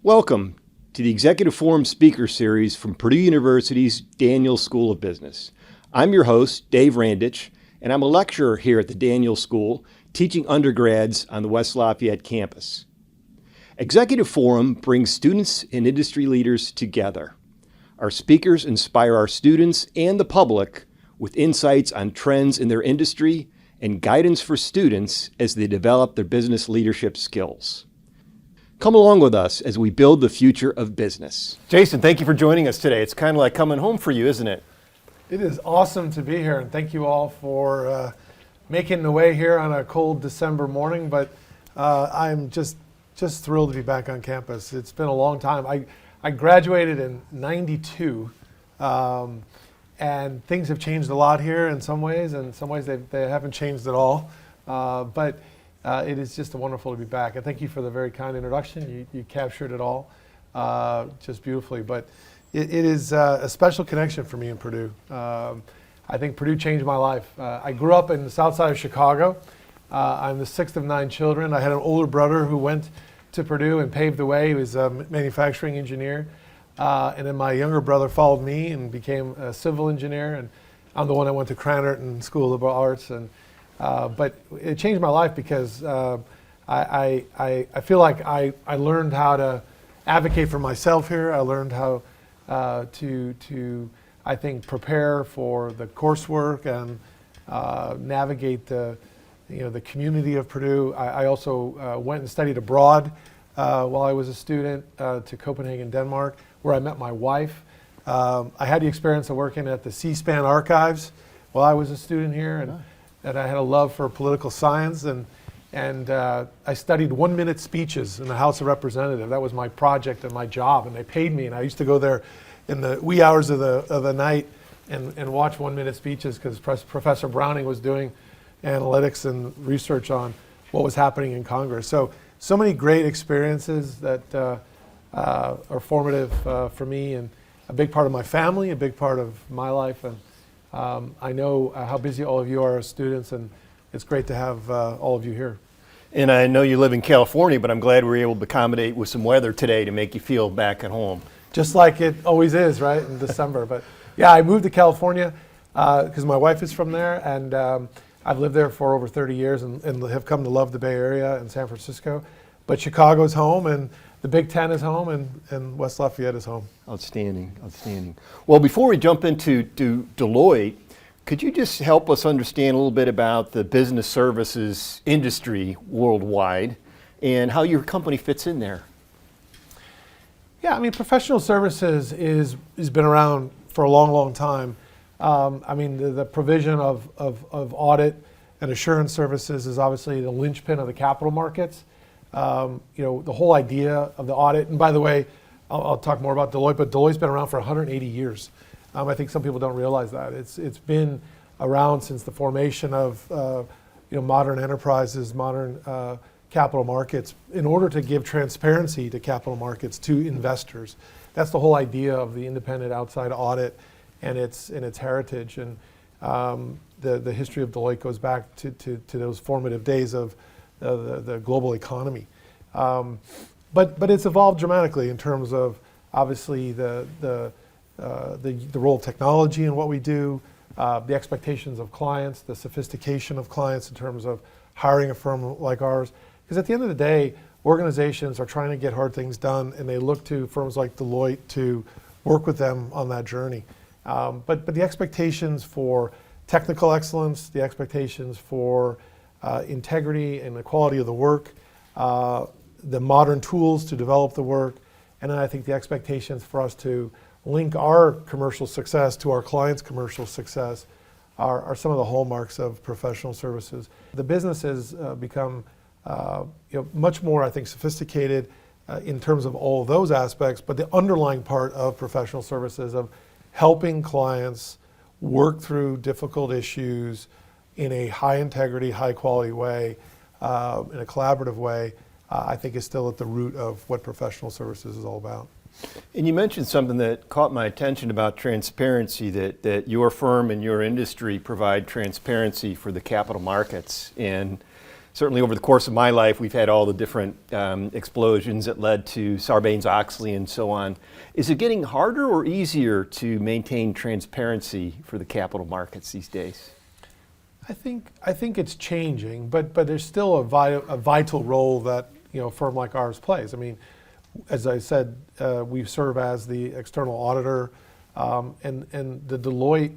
Welcome to the Executive Forum Speaker Series from Purdue University's Daniels School of Business. I'm your host, Dave Randich, and I'm a lecturer here at the Daniels School, teaching undergrads on the West Lafayette campus. Executive Forum brings students and industry leaders together. Our speakers inspire our students and the public with insights on trends in their industry and guidance for students as they develop their business leadership skills. Come along with us as we build the future of business. Jason, thank you for joining us today. It's kind of like coming home for you, isn't it? It is awesome to be here, and thank you all for making the way here on a cold December morning, but I'm just thrilled to be back on campus. It's been a long time. I graduated in '92, and things have changed a lot here in some ways, and in some ways they haven't changed at all. But it is just wonderful to be back. And thank you for the very kind introduction. You captured it all just beautifully. But it is a special connection for me in Purdue. I think Purdue changed my life. I grew up in the south side of Chicago. I'm the sixth of 9 children. I had an older brother who went to Purdue and paved the way. He was a manufacturing engineer. And then my younger brother followed me and became a civil engineer. And I'm the one that went to Cranberton School of Liberal Arts. But it changed my life because I feel like I learned how to advocate for myself here. I learned how to I think prepare for the coursework and navigate the community of Purdue. I also went and studied abroad while I was a student to Copenhagen, Denmark, where I met my wife. I had the experience of working at the C-SPAN archives while I was a student here, and I had a love for political science, and I studied 1-minute speeches in the House of Representatives. That was my project and my job, and they paid me, and I used to go there in the wee hours of the night and watch 1-minute speeches because Professor Browning was doing analytics and research on what was happening in Congress. So many great experiences that are formative for me and a big part of my family, a big part of my life. And I know how busy all of you are as students, and it's great to have all of you here. And I know you live in California, but I'm glad we were able to accommodate with some weather today to make you feel back at home. Just like it always is, right, in December. But yeah, I moved to California because my wife is from there, and I've lived there for over 30 years and have come to love the Bay Area and San Francisco. But Chicago's home, and the Big Ten is home, and West Lafayette is home. Outstanding, outstanding. Well, before we jump into Deloitte, could you just help us understand a little bit about the business services industry worldwide and how your company fits in there? Yeah, I mean, professional services has been around for a long, long time. I mean, the provision of audit and assurance services is obviously the linchpin of the capital markets. The whole idea of the audit, and by the way, I'll talk more about Deloitte, but Deloitte's been around for 180 years. I think some people don't realize that. It's been around since the formation of modern enterprises, modern capital markets, in order to give transparency to capital markets, to investors. That's the whole idea of the independent outside audit and its heritage. And the history of Deloitte goes back to those formative days of the global economy. But it's evolved dramatically in terms of obviously the role of technology in what we do, the expectations of clients, the sophistication of clients in terms of hiring a firm like ours. Because at the end of the day, organizations are trying to get hard things done, and they look to firms like Deloitte to work with them on that journey. But the expectations for technical excellence, the expectations for integrity and the quality of the work, the modern tools to develop the work, and then I think the expectations for us to link our commercial success to our clients' commercial success are some of the hallmarks of professional services. The business has become much more, I think, sophisticated in terms of all of those aspects, but the underlying part of professional services of helping clients work through difficult issues in a high integrity, high quality way, in a collaborative way, I think is still at the root of what professional services is all about. And you mentioned something that caught my attention about transparency, that your firm and your industry provide transparency for the capital markets. And certainly over the course of my life, we've had all the different explosions that led to Sarbanes-Oxley and so on. Is it getting harder or easier to maintain transparency for the capital markets these days? I think it's changing, but there's still a vital role that a firm like ours plays. I mean, as I said, we serve as the external auditor, and the Deloitte,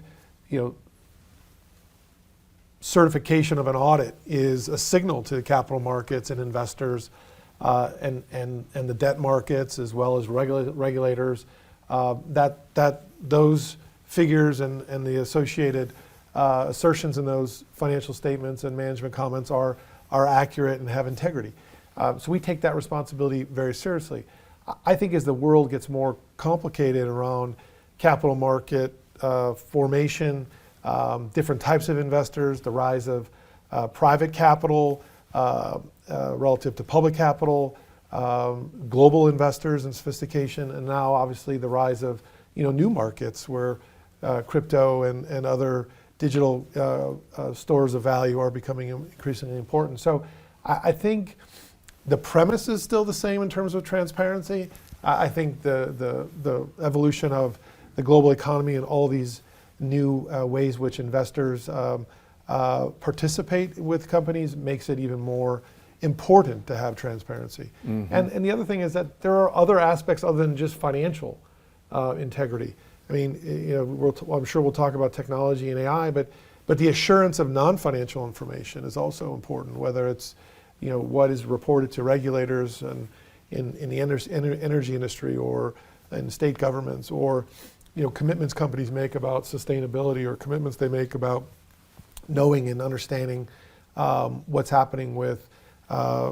certification of an audit is a signal to the capital markets and investors, and the debt markets as well as regulators, that those figures and the associated assertions in those financial statements and management comments are accurate and have integrity. So we take that responsibility very seriously. I think as the world gets more complicated around capital market formation, different types of investors, the rise of private capital relative to public capital, global investors and sophistication, and now obviously the rise of new markets where crypto and other digital stores of value are becoming increasingly important. So I think the premise is still the same in terms of transparency. I think the evolution of the global economy and all these new ways which investors participate with companies makes it even more important to have transparency. Mm-hmm. And the other thing is that there are other aspects other than just financial integrity. I mean, I'm sure we'll talk about technology and AI, but the assurance of non-financial information is also important, whether it's what is reported to regulators and in the energy industry or in state governments, or commitments companies make about sustainability, or commitments they make about knowing and understanding what's happening with AI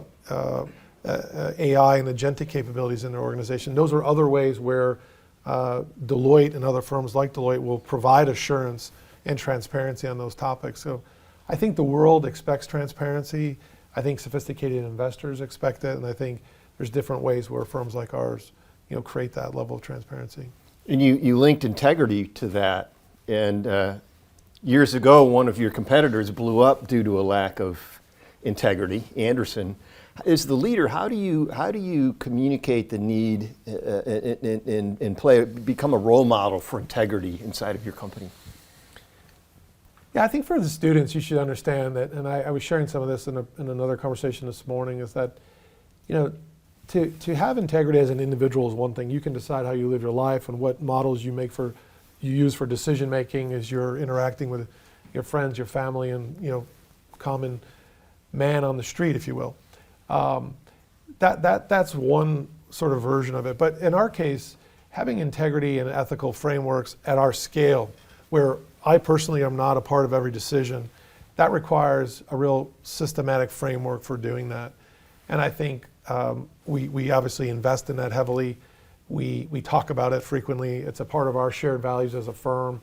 and agentic capabilities in their organization. Those are other ways where Deloitte and other firms like Deloitte will provide assurance and transparency on those topics. So I think the world expects transparency. I think sophisticated investors expect it, and I think there's different ways where firms like ours create that level of transparency. And you linked integrity to that, and years ago one of your competitors blew up due to a lack of integrity, Andersen. As the leader, how do you communicate the need and become a role model for integrity inside of your company? Yeah, I think for the students, you should understand that, and I was sharing some of this in another conversation this morning, is that, to have integrity as an individual is one thing. You can decide how you live your life and what models you use for decision making as you're interacting with your friends, your family, and common man on the street, if you will. That's one sort of version of it. But in our case, having integrity and ethical frameworks at our scale, where I personally am not a part of every decision, that requires a real systematic framework for doing that. And I think we obviously invest in that heavily. We talk about it frequently. It's a part of our shared values as a firm.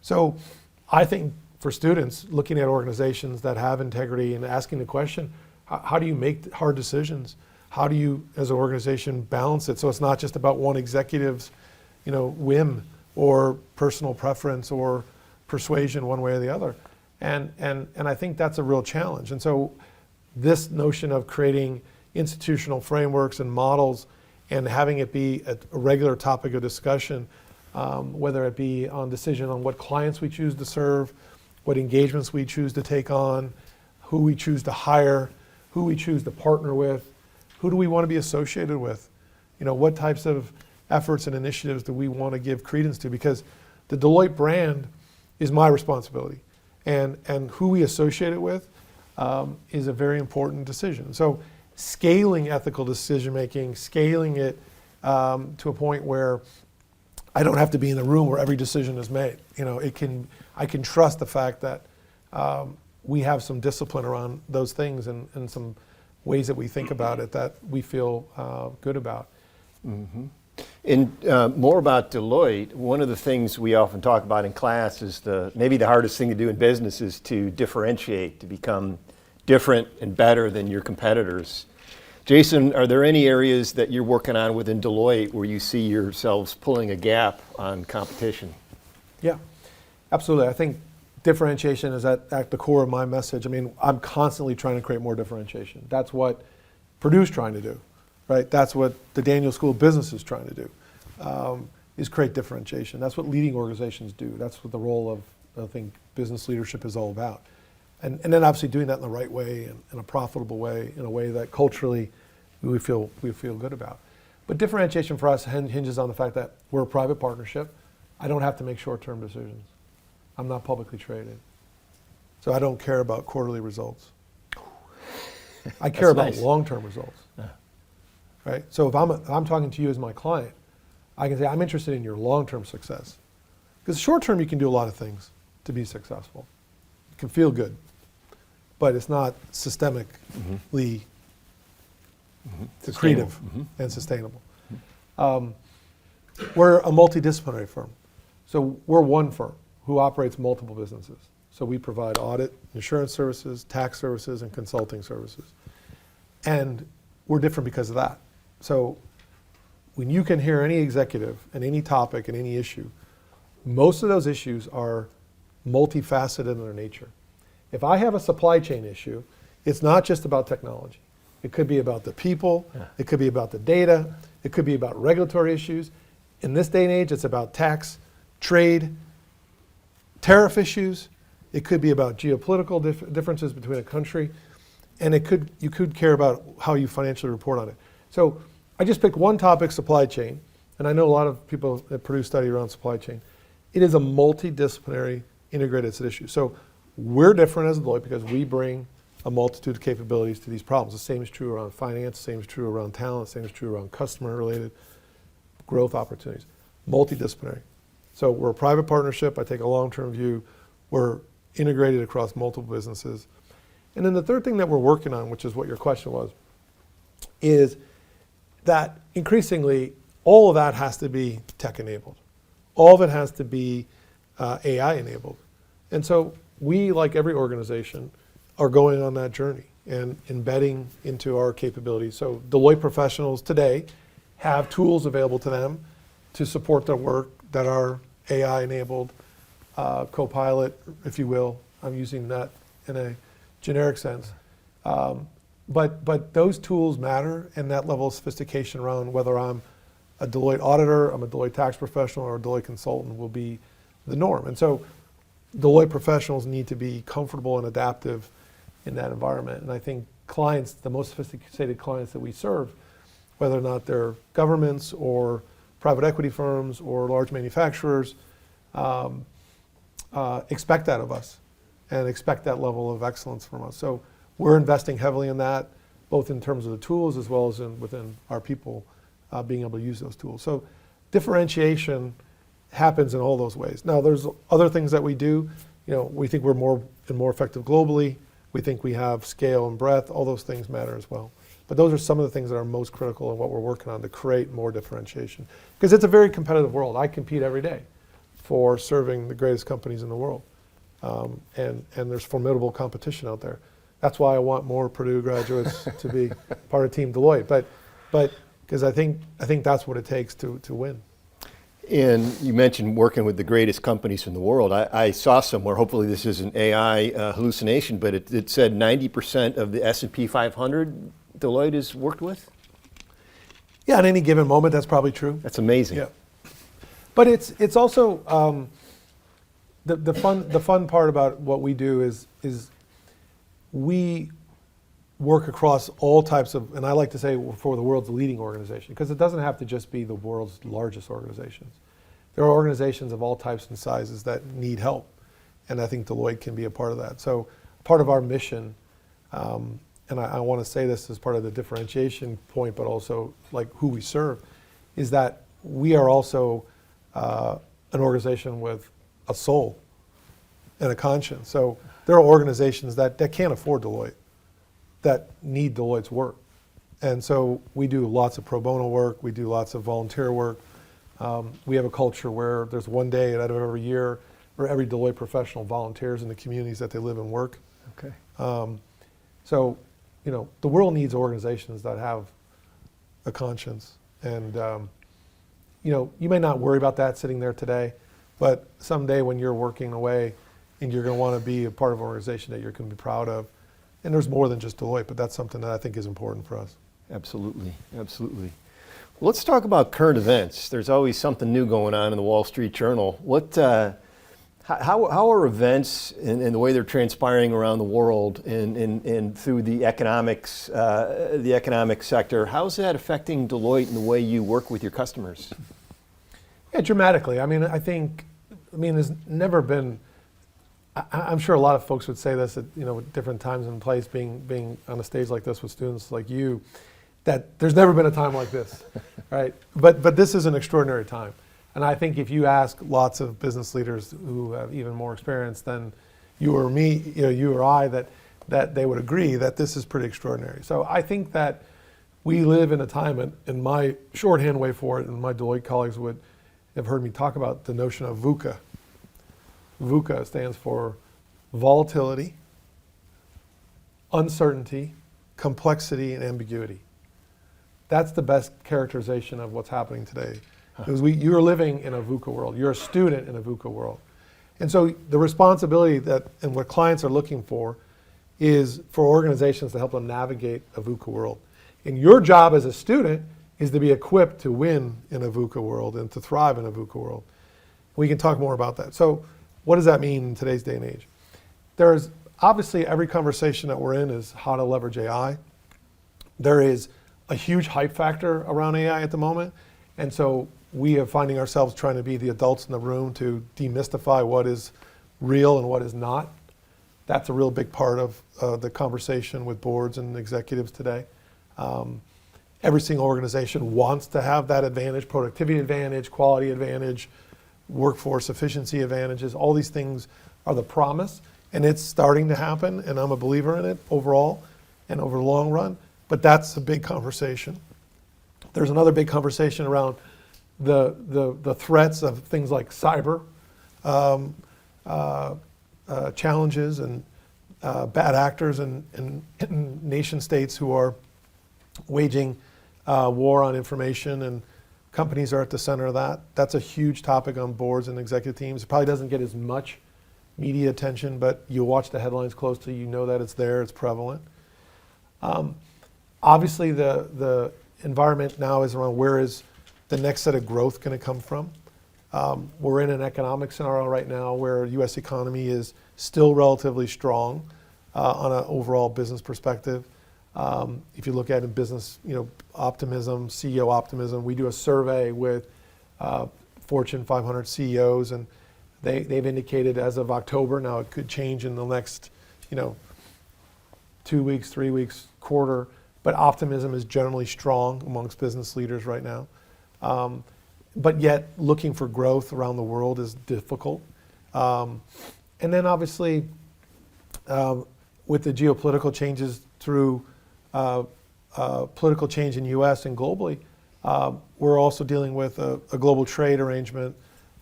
So I think for students looking at organizations that have integrity and asking the question, how do you make hard decisions? How do you, as an organization, balance it so it's not just about one executive's, whim or personal preference or persuasion one way or the other? And I think that's a real challenge. And so this notion of creating institutional frameworks and models and having it be a regular topic of discussion, whether it be on decision on what clients we choose to serve, what engagements we choose to take on, who we choose to hire, who we choose to partner with, who do we want to be associated with, what types of efforts and initiatives do we want to give credence to, because the Deloitte brand is my responsibility, and who we associate it with is a very important decision. So scaling ethical decision making, scaling it to a point where I don't have to be in the room where every decision is made. I can trust the fact that we have some discipline around those things and some ways that we think about it that we feel good about. Mm-hmm. And more about Deloitte, one of the things we often talk about in class is maybe the hardest thing to do in business is to differentiate, to become different and better than your competitors. Jason, are there any areas that you're working on within Deloitte where you see yourselves pulling a gap on competition? Yeah, absolutely. I think differentiation is at the core of my message. I mean, I'm constantly trying to create more differentiation. That's what Purdue's trying to do, right? That's what the Daniels School of Business is trying to do, is create differentiation. That's what leading organizations do. That's what the role of, I think, business leadership is all about. And then obviously doing that in the right way, and in a profitable way, in a way that culturally we feel good about. But differentiation for us hinges on the fact that we're a private partnership. I don't have to make short-term decisions. I'm not publicly traded. So I don't care about quarterly results. I care about nice. long-term results. Yeah. Right? So if I'm talking to you as my client, I can say I'm interested in your long-term success. Because short-term you can do a lot of things to be successful. You can feel good, but it's not systemically accretive and sustainable. We're a multidisciplinary firm. So we're one firm who operates multiple businesses. So we provide audit, insurance services, tax services, and consulting services. And we're different because of that. So when you can hear any executive and any topic and any issue, most of those issues are multifaceted in their nature. If I have a supply chain issue, it's not just about technology. It could be about the people, it could be about the data, it could be about regulatory issues. In this day and age, it's about tax, trade, tariff issues. It could be about geopolitical differences between a country, and you could care about how you financially report on it. So I just picked one topic, supply chain, and I know a lot of people at Purdue study around supply chain. It is a multidisciplinary integrated set issue. So we're different as Deloitte because we bring a multitude of capabilities to these problems. The same is true around finance, the same is true around talent, the same is true around customer-related growth opportunities. Multidisciplinary. So we're a private partnership. I take a long-term view. We're integrated across multiple businesses. And then the third thing that we're working on, which is what your question was, is that increasingly all of that has to be tech-enabled. All of it has to be AI-enabled. And so we, like every organization, are going on that journey and embedding into our capabilities. So Deloitte professionals today have tools available to them to support their work that are AI-enabled, co-pilot, if you will. I'm using that in a generic sense. But those tools matter, and that level of sophistication around whether I'm a Deloitte auditor, I'm a Deloitte tax professional, or a Deloitte consultant will be the norm. And so Deloitte professionals need to be comfortable and adaptive in that environment. And I think clients, the most sophisticated clients that we serve, whether or not they're governments or private equity firms or large manufacturers, expect that of us and expect that level of excellence from us. So we're investing heavily in that, both in terms of the tools as well as within our people being able to use those tools. So differentiation happens in all those ways. Now there's other things that we do. You know, we think we're more effective globally. We think we have scale and breadth. All those things matter as well. But those are some of the things that are most critical in what we're working on to create more differentiation. Because it's a very competitive world. I compete every day for serving the greatest companies in the world. And there's formidable competition out there. That's why I want more Purdue graduates to be part of Team Deloitte. But because I think that's what it takes to win. And you mentioned working with the greatest companies in the world. I saw somewhere, hopefully this is an AI hallucination, but it said 90% of the S&P 500 Deloitte has worked with? Yeah, at any given moment, that's probably true. That's amazing. Yeah. But it's also, the fun part about what we do is we work across all types of, and I like to say for the world's leading organization, because it doesn't have to just be the world's largest organizations. There are organizations of all types and sizes that need help, and I think Deloitte can be a part of that. So part of our mission, and I want to say this as part of the differentiation point, but also like who we serve, is that we are also an organization with a soul and a conscience. So there are organizations that can't afford Deloitte, that need Deloitte's work. And so we do lots of pro bono work, we do lots of volunteer work. We have a culture where there's one day out of every year where every Deloitte professional volunteers in the communities that they live and work. Okay. So, you know, the world needs organizations that have a conscience. And, you know, you may not worry about that sitting there today, but someday when you're working away and you're going to want to be a part of an organization that you're going to be proud of. And there's more than just Deloitte, but that's something that I think is important for us. Absolutely, absolutely. Well, let's talk about current events. There's always something new going on in the Wall Street Journal. How are events and the way they're transpiring around the world and through the economic sector, how's that affecting Deloitte and the way you work with your customers? Yeah, dramatically. I mean, there's never been, I'm sure a lot of folks would say this at different times and place, being on a stage like this with students like you, that there's never been a time like this, right? But this is an extraordinary time. And I think if you ask lots of business leaders who have even more experience than you or me, you or I, that they would agree that this is pretty extraordinary. So I think that we live in a time, and my shorthand way for it, and my Deloitte colleagues would have heard me talk about the notion of VUCA. VUCA stands for volatility, uncertainty, complexity, and ambiguity. That's the best characterization of what's happening today. Because you're living in a VUCA world. You're a student in a VUCA world. And so the responsibility and what clients are looking for is for organizations to help them navigate a VUCA world. And your job as a student is to be equipped to win in a VUCA world and to thrive in a VUCA world. We can talk more about that. So what does that mean in today's day and age? There's obviously every conversation that we're in is how to leverage AI. There is a huge hype factor around AI at the moment. And so we are finding ourselves trying to be the adults in the room to demystify what is real and what is not. That's a real big part of the conversation with boards and executives today. Every single organization wants to have that advantage, productivity advantage, quality advantage, workforce efficiency advantages. All these things are the promise, and it's starting to happen, and I'm a believer in it overall and over the long run, but that's a big conversation. There's another big conversation around the threats of things like cyber challenges and bad actors and nation states who are waging war on information, and companies are at the center of that. That's a huge topic on boards and executive teams. It probably doesn't get as much media attention, but you watch the headlines closely, you know that it's there, it's prevalent. Obviously the environment now is around where is the next set of growth going to come from. We're in an economic scenario right now where the U.S. economy is still relatively strong on an overall business perspective. If you look at it, business, optimism, CEO optimism, we do a survey with Fortune 500 CEOs, and they've indicated as of October, now it could change in the next, 2 weeks, 3 weeks, quarter, but optimism is generally strong amongst business leaders right now. But yet looking for growth around the world is difficult. And then obviously with the geopolitical changes through political change in U.S. and globally, we're also dealing with a global trade arrangement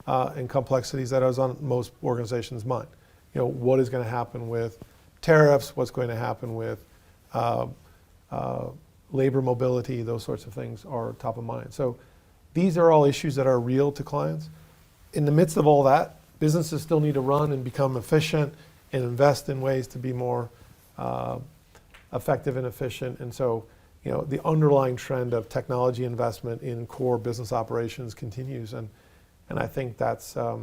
and complexities that is on most organizations' mind. What is going to happen with tariffs, what's going to happen with labor mobility, those sorts of things are top of mind. So these are all issues that are real to clients. In the midst of all that, businesses still need to run and become efficient and invest in ways to be more effective and efficient. And so, the underlying trend of technology investment in core business operations continues. And I think that's a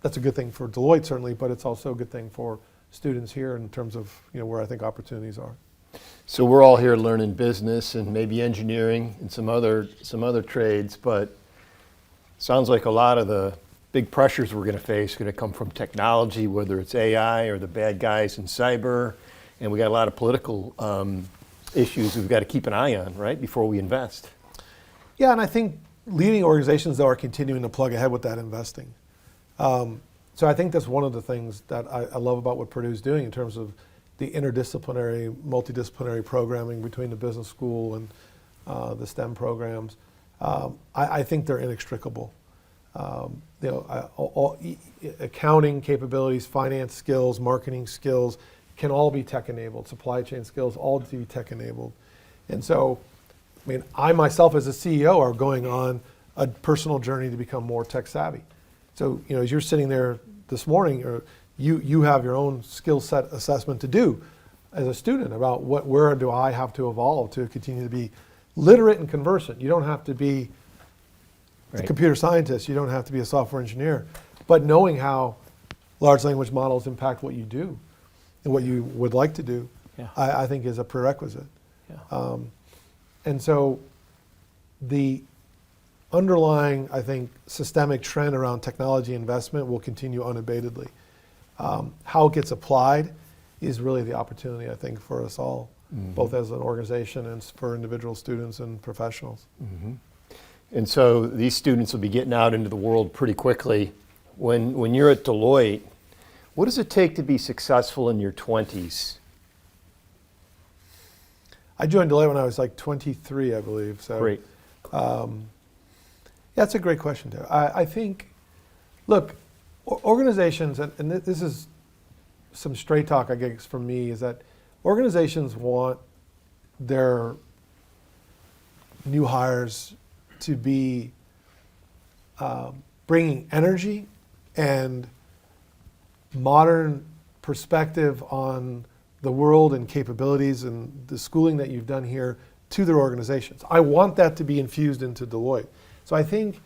good thing for Deloitte, certainly, but it's also a good thing for students here in terms of, where I think opportunities are. So we're all here learning business and maybe engineering and some other trades, but sounds like a lot of the big pressures we're going to face are going to come from technology, whether it's AI or the bad guys in cyber, and we got a lot of political issues we've got to keep an eye on, right, before we invest. Yeah, and I think leading organizations, though, are continuing to plug ahead with that investing. So I think that's one of the things that I love about what Purdue's doing in terms of the interdisciplinary, multidisciplinary programming between the business school and the STEM programs. I think they're inextricable. Accounting capabilities, finance skills, marketing skills can all be tech-enabled. Supply chain skills, all to be tech-enabled. And so, I myself as a CEO are going on a personal journey to become more tech-savvy. So, as you're sitting there this morning, or you have your own skill set assessment to do as a student about where do I have to evolve to continue to be literate and conversant. You don't have to be a computer scientist. You don't have to be a software engineer. But knowing how large language models impact what you do and what you would like to do, I think is a prerequisite. And so the underlying, I think, systemic trend around technology investment will continue unabatedly. How it gets applied is really the opportunity, I think, for us all, both as an organization and for individual students and professionals. And so these students will be getting out into the world pretty quickly. When you're at Deloitte, what does it take to be successful in your 20s? I joined Deloitte when I was like 23, I believe. So, Great. That's a great question, too. I think, look, organizations, and this is some straight talk, I guess, from me, is that organizations want their new hires to be bringing energy and modern perspective on the world and capabilities and the schooling that you've done here to their organizations. I want that to be infused into Deloitte. So I think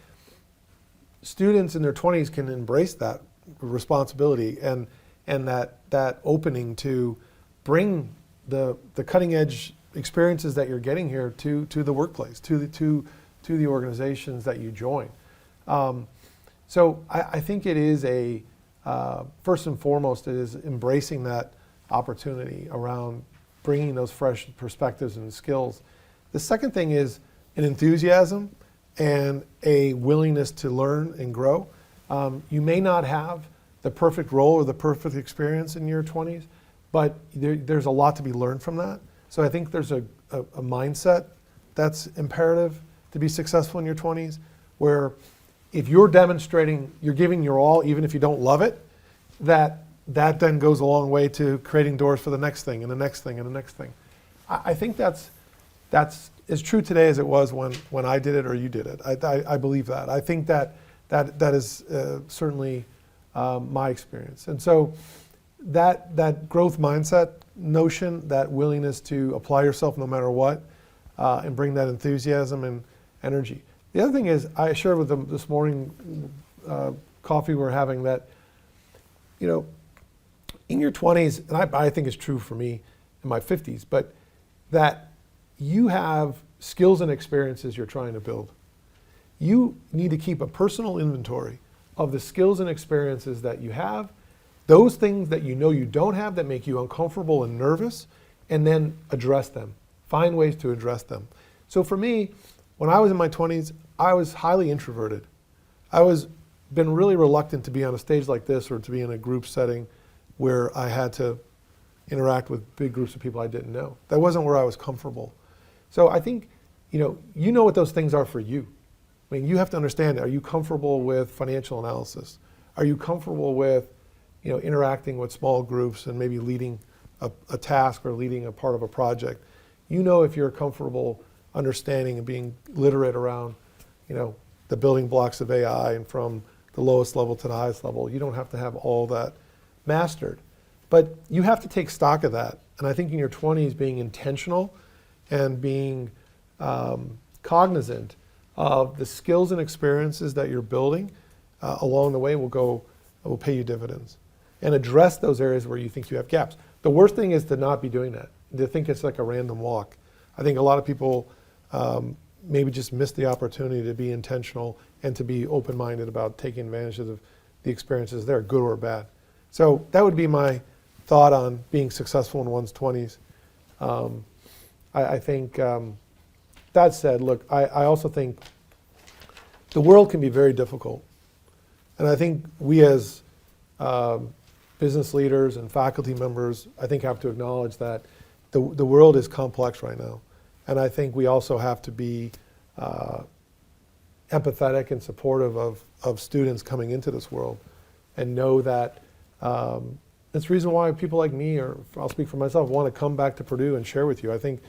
students in their 20s can embrace that responsibility and that opening to bring the cutting edge experiences that you're getting here to the workplace, to the organizations that you join. So I think it is first and foremost, it is embracing that opportunity around bringing those fresh perspectives and skills. The second thing is an enthusiasm and a willingness to learn and grow. You may not have the perfect role or the perfect experience in your 20s, but there's a lot to be learned from that. So I think there's a mindset that's imperative to be successful in your 20s, where if you're demonstrating, you're giving your all, even if you don't love it, that then goes a long way to creating doors for the next thing and the next thing and the next thing. I think that's as true today as it was when I did it or you did it. I believe that. I think that is certainly my experience. And so that growth mindset notion, that willingness to apply yourself no matter what, and bring that enthusiasm and energy. The other thing is, I shared with them this morning, coffee we're having, that, in your 20s, and I think it's true for me in my 50s, but that you have skills and experiences you're trying to build. You need to keep a personal inventory of the skills and experiences that you have, those things that you know you don't have that make you uncomfortable and nervous, and then address them. Find ways to address them. So for me, when I was in my 20s, I was highly introverted. I was been really reluctant to be on a stage like this or to be in a group setting where I had to interact with big groups of people I didn't know. That wasn't where I was comfortable. So I think, you know what those things are for you. I mean, you have to understand, are you comfortable with financial analysis? Are you comfortable with, interacting with small groups and maybe leading a task or leading a part of a project? If you're comfortable understanding and being literate around, the building blocks of AI, and from the lowest level to the highest level. You don't have to have all that mastered, but you have to take stock of that. And I think in your 20s, being intentional and being cognizant of the skills and experiences that you're building along the way will pay you dividends, and address those areas where you think you have gaps. The worst thing is to not be doing that, to think it's like a random walk. I think a lot of people maybe just miss the opportunity to be intentional and to be open-minded about taking advantage of the experiences there, good or bad. So that would be my thought on being successful in one's 20s. I think, that said, look, I also think the world can be very difficult. And I think we as business leaders and faculty members, I think, have to acknowledge that the world is complex right now. And I think we also have to be empathetic and supportive of students coming into this world, and know that that's the reason why people like me, or I'll speak for myself, want to come back to Purdue and share with you. I think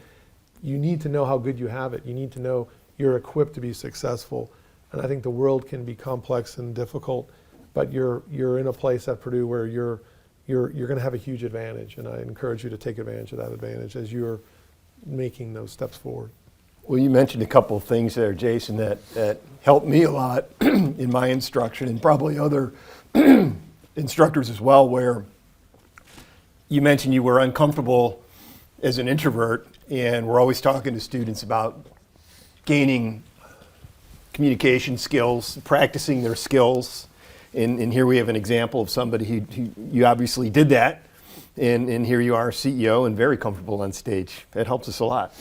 you need to know how good you have it. You need to know you're equipped to be successful. And I think the world can be complex and difficult, but you're in a place at Purdue where you're going to have a huge advantage, and I encourage you to take advantage of that advantage as you're making those steps forward. Well, you mentioned a couple of things there, Jason, that helped me a lot in my instruction, and probably other instructors as well, where you mentioned you were uncomfortable as an introvert, and we're always talking to students about gaining communication skills, practicing their skills. And here we have an example of somebody who you obviously did that, and here you are, CEO, and very comfortable on stage. That helps us a lot.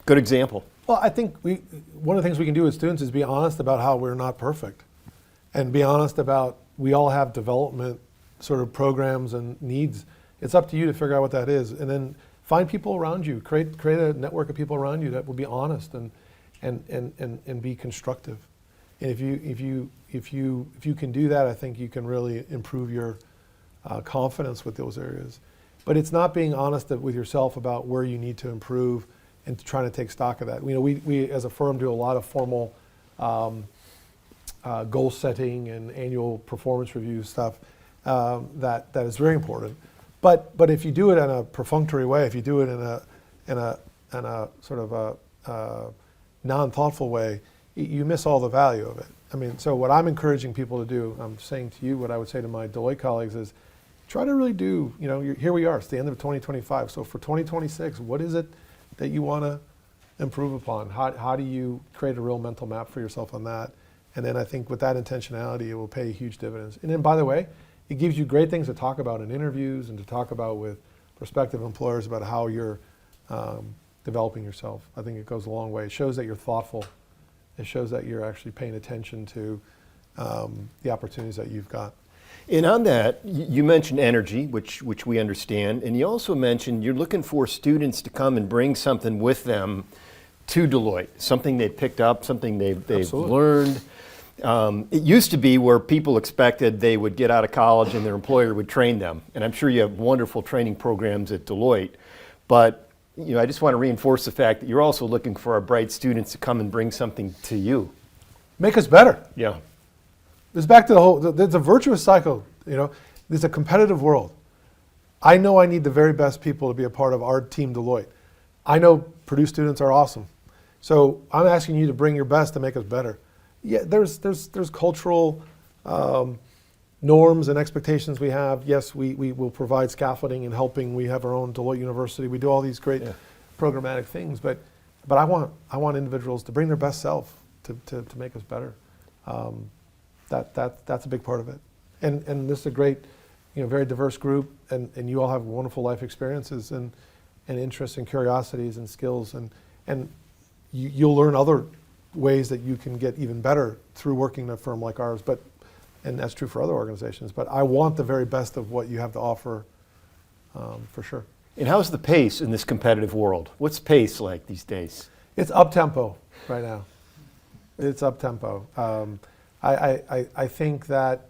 Good example. Well, I think one of the things we can do with students is be honest about how we're not perfect, and be honest about we all have development sort of programs and needs. It's up to you to figure out what that is, and then find people around you. Create a network of people around you that will be honest and be constructive. And if you can do that, I think you can really improve your confidence with those areas. But it's not being honest with yourself about where you need to improve and trying to take stock of that. You know, we as a firm do a lot of formal goal setting and annual performance review stuff that is very important. But if you do it in a perfunctory way, if you do it in a sort of a non-thoughtful way, you miss all the value of it. I mean, so what I'm encouraging people to do, I'm saying to you what I would say to my Deloitte colleagues is, try to really do, you know, here we are, it's the end of 2025. So for 2026, what is it that you want to improve upon? How do you create a real mental map for yourself on that? And then I think with that intentionality, it will pay huge dividends. And then, by the way, it gives you great things to talk about in interviews and to talk about with prospective employers about how you're developing yourself. I think it goes a long way. It shows that you're thoughtful. It shows that you're actually paying attention to the opportunities that you've got. And on that, you mentioned energy, which we understand, and you also mentioned you're looking for students to come and bring something with them to Deloitte, something they picked up, something they've learned. It used to be where people expected they would get out of college and their employer would train them, and I'm sure you have wonderful training programs at Deloitte, but you know, I just want to reinforce the fact that you're also looking for our bright students to come and bring something to you. Make us better. Yeah. It's back to the whole, there's a virtuous cycle, you know, there's a competitive world. I know I need the very best people to be a part of our team Deloitte. I know Purdue students are awesome. So I'm asking you to bring your best to make us better. Yeah, there's cultural norms and expectations we have. Yes, we will provide scaffolding and helping. We have our own Deloitte University. We do all these great programmatic things, but I want individuals to bring their best self to make us better. That's a big part of it. And this is a great, you know, very diverse group, and you all have wonderful life experiences and interests and curiosities and skills, and you'll learn other ways that you can get even better through working in a firm like ours, and that's true for other organizations. But I want the very best of what you have to offer, for sure. And how's the pace in this competitive world? What's pace like these days? It's up-tempo right now. It's up-tempo. I think that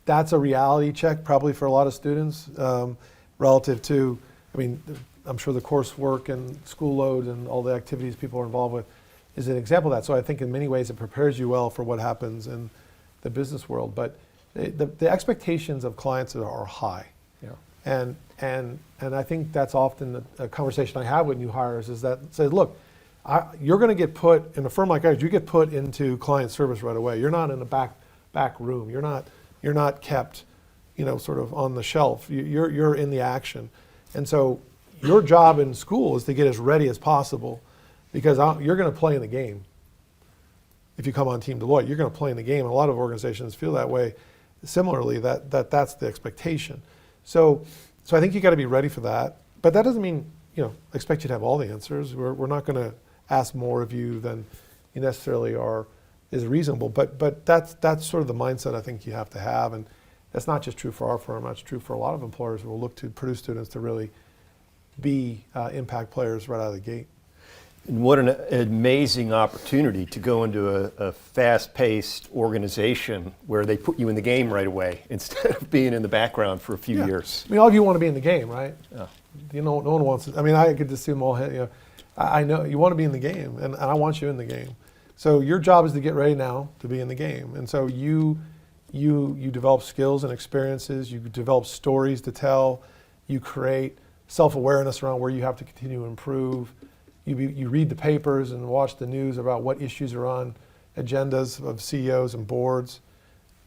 that's a reality check probably for a lot of students relative to, I mean, I'm sure the coursework and school load and all the activities people are involved with is an example of that. So I think in many ways it prepares you well for what happens in the business world. But the expectations of clients are high. Yeah. And I think that's often a conversation I have with new hires is that say, look, you're going to get put in a firm like ours. You get put into client service right away. You're not in a back room. You're not kept, you know, sort of on the shelf. You're in the action, and so your job in school is to get as ready as possible, because you're going to play in the game. If you come on Team Deloitte, you're going to play in the game. And a lot of organizations feel that way. Similarly, that's the expectation. So I think you got to be ready for that. But that doesn't mean, you know, expect you to have all the answers. We're not going to ask more of you than you necessarily is reasonable. But that's sort of the mindset I think you have to have. And that's not just true for our firm. That's true for a lot of employers who will look to Purdue students to really be impact players right out of the gate. And what an amazing opportunity to go into a fast-paced organization where they put you in the game right away instead of being in the background for a few years. I mean, all of you want to be in the game, right? Yeah. You know, no one wants to. I mean, I could just see them all. You know, I know you want to be in the game, and I want you in the game. So your job is to get ready now to be in the game. And so you develop skills and experiences, you develop stories to tell, you create self-awareness around where you have to continue to improve. You read the papers and watch the news about what issues are on agendas of CEOs and boards,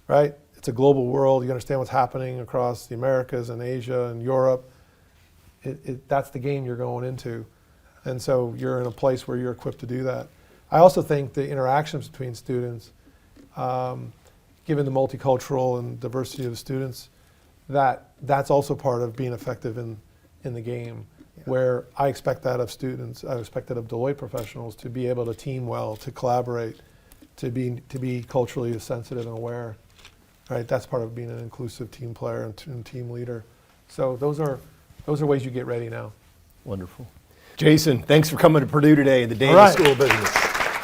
right? It's a global world. You understand what's happening across the Americas and Asia and Europe. That's the game you're going into. And so you're in a place where you're equipped to do that. I also think the interactions between students, given the multicultural and diversity of the students, that's also part of being effective in the game, where I expect that of students, I expect that of Deloitte professionals to be able to team well, to collaborate, to be culturally sensitive and aware, right? That's part of being an inclusive team player and team leader. So those are ways you get ready now. Wonderful. Jason, thanks for coming to Purdue today at the Daniel School of Business.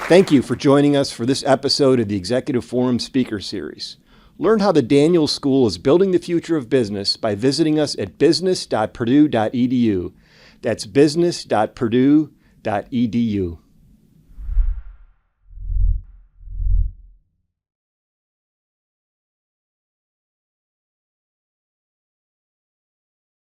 Thank you for joining us for this episode of the Executive Forum Speaker Series. Learn how the Daniel School is building the future of business by visiting us at business.purdue.edu. That's business.purdue.edu.